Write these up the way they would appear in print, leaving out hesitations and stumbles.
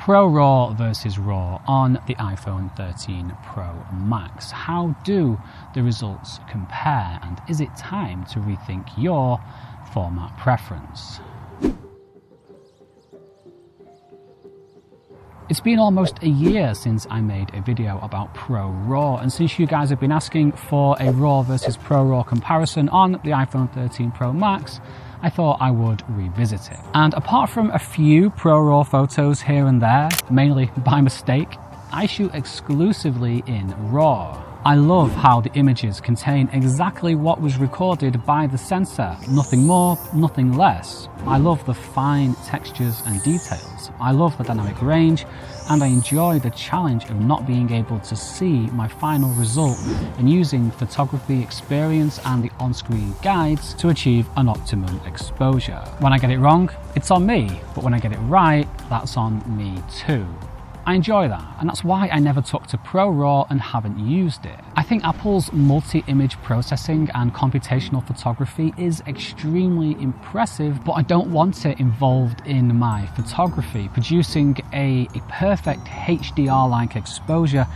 ProRAW versus RAW on the iPhone 13 Pro Max. How do the results compare, and is it time to rethink your format preference? It's been almost a year since I made a video about ProRAW, and since you guys have been asking for a RAW versus ProRAW comparison on the iPhone 13 Pro Max, I thought I would revisit it. And apart from a few ProRAW photos here and there, mainly by mistake, I shoot exclusively in RAW. I love how the images contain exactly what was recorded by the sensor, nothing more, nothing less. I love the fine textures and details. I love the dynamic range, and I enjoy the challenge of not being able to see my final result and using photography experience and the on-screen guides to achieve an optimum exposure. When I get it wrong, it's on me, but when I get it right, that's on me too. I enjoy that, and that's why I never took to ProRAW and haven't used it. I think Apple's multi-image processing and computational photography is extremely impressive, but I don't want it involved in my photography, producing a perfect HDR-like exposure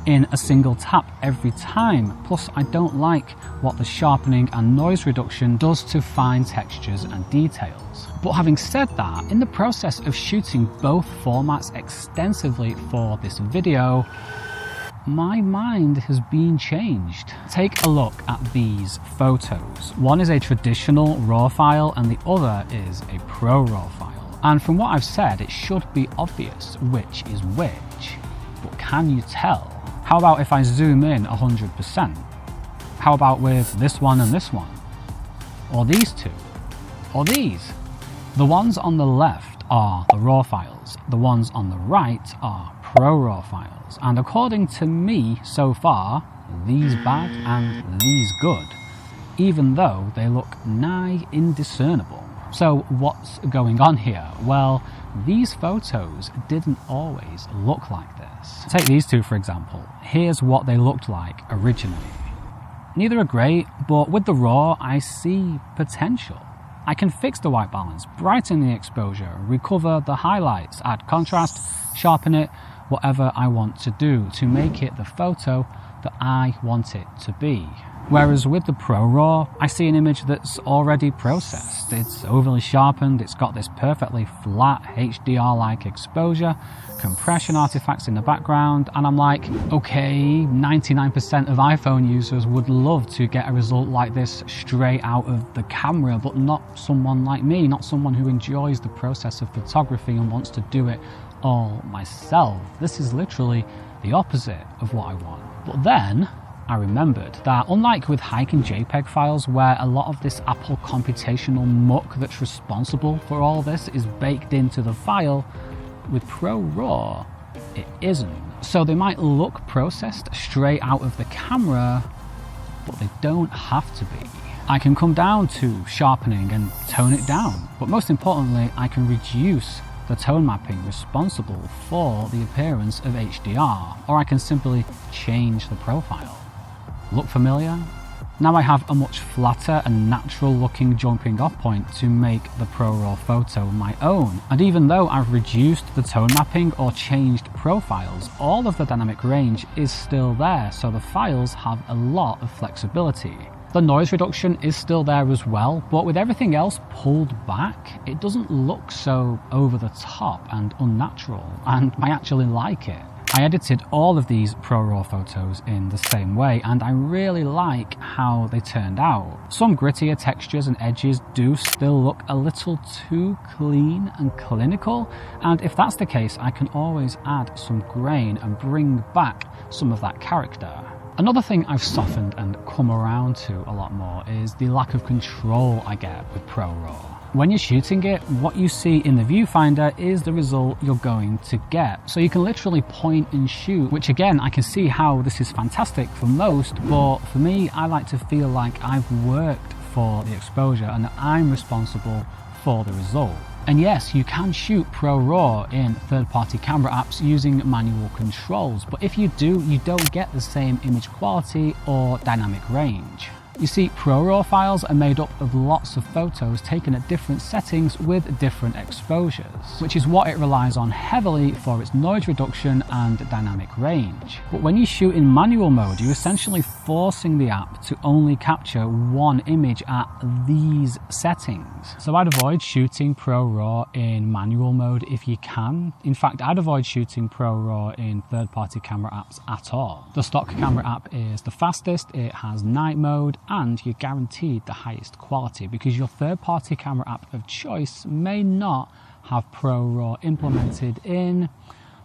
in a single tap every time. Plus, I don't like what the sharpening and noise reduction does to fine textures and details. But having said that, in the process of shooting both formats extensively for this video, my mind has been changed. Take a look at these photos. One is a traditional RAW file and the other is a ProRAW file. And from what I've said, it should be obvious which is which. But can you tell? How about if I zoom in 100%? How about with this one and this one? Or these two? Or these? The ones on the left are the RAW files. The ones on the right are ProRAW files. And according to me, so far, these bad and these good, even though they look nigh indiscernible. So what's going on here? Well, these photos didn't always look like this. Take these two for example. Here's what they looked like originally. Neither are great, but with the RAW, I see potential. I can fix the white balance, brighten the exposure, recover the highlights, add contrast, sharpen it, whatever I want to do to make it the photo that I want it to be. Whereas with the ProRAW, I see an image that's already processed. It's overly sharpened, it's got this perfectly flat HDR-like exposure, compression artifacts in the background, and I'm like, okay, 99% of iPhone users would love to get a result like this straight out of the camera, but not someone like me, not someone who enjoys the process of photography and wants to do it all myself. This is literally the opposite of what I want. But then I remembered that unlike with HEIC and JPEG files, where a lot of this Apple computational muck that's responsible for all this is baked into the file, with ProRAW, it isn't. So they might look processed straight out of the camera, but they don't have to be. I can come down to sharpening and tone it down, but most importantly, I can reduce the tone mapping responsible for the appearance of HDR, or I can simply change the profile. Look familiar? Now I have a much flatter and natural looking jumping off point to make the ProRAW photo my own. And even though I've reduced the tone mapping or changed profiles, all of the dynamic range is still there, so the files have a lot of flexibility. The noise reduction is still there as well, but with everything else pulled back, it doesn't look so over the top and unnatural, and I actually like it. I edited all of these ProRAW photos in the same way, and I really like how they turned out. Some grittier textures and edges do still look a little too clean and clinical, and if that's the case, I can always add some grain and bring back some of that character. Another thing I've softened and come around to a lot more is the lack of control I get with ProRAW. When you're shooting it, what you see in the viewfinder is the result you're going to get. So you can literally point and shoot, which again, I can see how this is fantastic for most, but for me, I like to feel like I've worked for the exposure and that I'm responsible for the result. And yes, you can shoot ProRAW in third-party camera apps using manual controls, but if you do, you don't get the same image quality or dynamic range. You see, ProRAW files are made up of lots of photos taken at different settings with different exposures, which is what it relies on heavily for its noise reduction and dynamic range. But when you shoot in manual mode, you're essentially forcing the app to only capture one image at these settings. So I'd avoid shooting ProRAW in manual mode if you can. In fact, I'd avoid shooting ProRAW in third-party camera apps at all. The stock camera app is the fastest, it has night mode, and you're guaranteed the highest quality because your third-party camera app of choice may not have ProRAW implemented in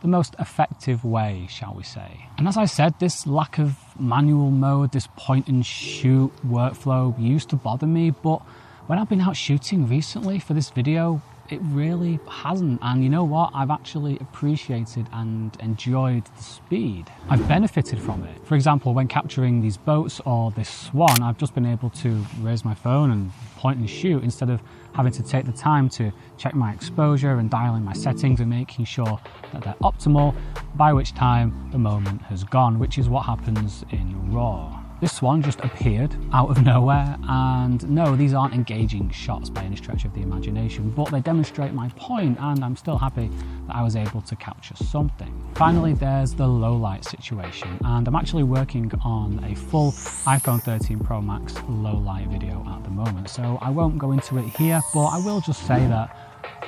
the most effective way, shall we say. And as I said, this lack of manual mode, this point and shoot workflow used to bother me, but when I've been out shooting recently for this video, it really hasn't. And you know what? I've actually appreciated and enjoyed the speed. I've benefited from it. For example, when capturing these boats or this swan, I've just been able to raise my phone and point and shoot instead of having to take the time to check my exposure and dial in my settings and making sure that they're optimal, by which time the moment has gone, which is what happens in RAW. This swan just appeared out of nowhere, and no, these aren't engaging shots by any stretch of the imagination, but they demonstrate my point, and I'm still happy that I was able to capture something. Finally, there's the low light situation, and I'm actually working on a full iPhone 13 Pro Max low light video at the moment, so I won't go into it here, but I will just say that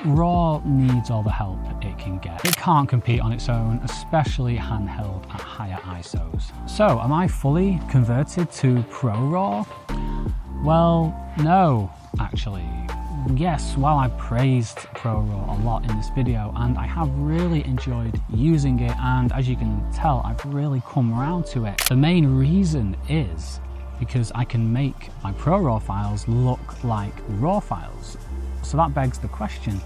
RAW needs all the help it can get. It can't compete on its own, especially handheld at higher ISOs. So, am I fully converted to ProRAW? Well, no, actually. Yes, while I praised ProRAW a lot in this video, and I have really enjoyed using it, and as you can tell, I've really come around to it. The main reason is because I can make my ProRAW files look like RAW files. So that begs the question,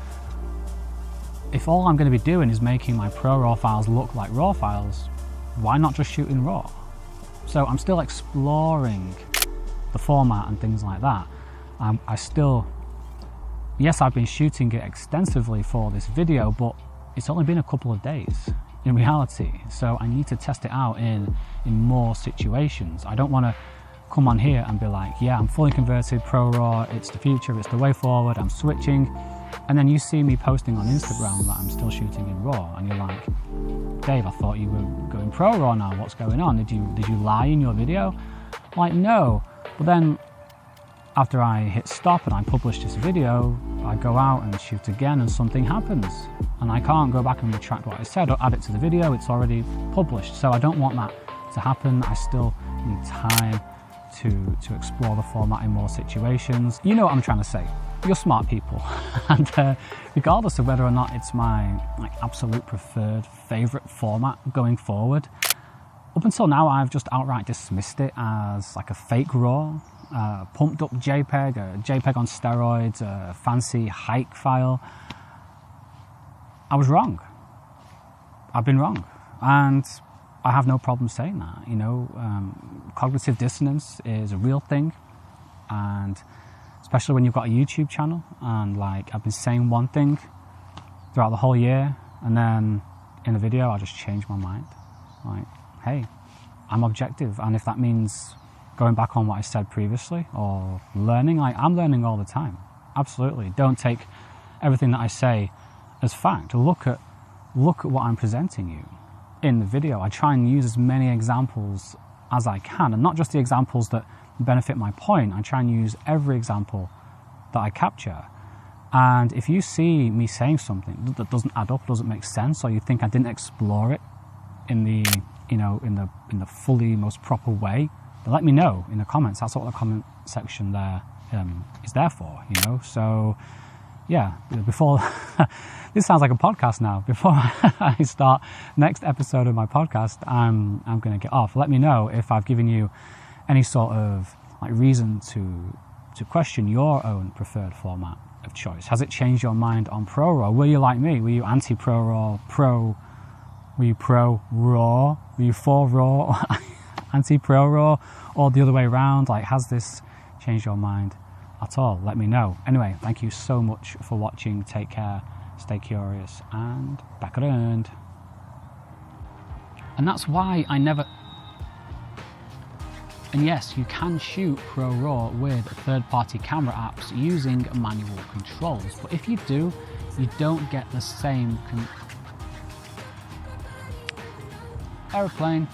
if all I'm going to be doing is making my ProRAW files look like RAW files, why not just shoot in RAW? So I'm still exploring the format and things like that. Yes, I've been shooting it extensively for this video, but it's only been a couple of days in reality. So I need to test it out in more situations. I don't want to come on here and be like, yeah, I'm fully converted, ProRAW, it's the future, it's the way forward, I'm switching. And then you see me posting on Instagram that I'm still shooting in RAW, and you're like, Dave, I thought you were going ProRAW now, what's going on? Did you lie in your video? Like, no. But then after I hit stop and I publish this video, I go out and shoot again and something happens. And I can't go back and retract what I said or add it to the video, it's already published. So I don't want that to happen. I still need time to explore the format in more situations. You know what I'm trying to say. You're smart people. And regardless of whether or not it's my absolute preferred favorite format going forward, up until now I've just outright dismissed it as like a fake RAW, pumped up JPEG, a JPEG on steroids, a fancy hike file. I was wrong. I've been wrong. And I have no problem saying that, you know. Cognitive dissonance is a real thing, and especially when you've got a YouTube channel, and like I've been saying one thing throughout the whole year, and then in the video I just change my mind. Like, hey, I'm objective, and if that means going back on what I said previously or learning, like I'm learning all the time. Absolutely. Don't take everything that I say as fact. Look at what I'm presenting you in the video. I try and use as many examples as I can, and not just the examples that benefit my point. I try and use every example that I capture. And if you see me saying something that doesn't add up, doesn't make sense, or you think I didn't explore it in the, you know, in the fully most proper way, then let me know in the comments. That's what the comment section there is there for, you know. So yeah, before this sounds like a podcast now. Before I start next episode of my podcast, I'm going to get off. Let me know if I've given you any sort of like reason to question your own preferred format of choice. Has it changed your mind on ProRAW? Were you like me? Were you anti-ProRAW? Were you pro-RAW? Were you for RAW? Anti-ProRAW? Or the other way around? Like, has this changed your mind at all? Let me know. Anyway, thank you so much for watching. Take care, stay curious, and back around. And that's why I never... And yes, you can shoot ProRAW with third-party camera apps using manual controls, but if you do, you don't get the same aeroplane.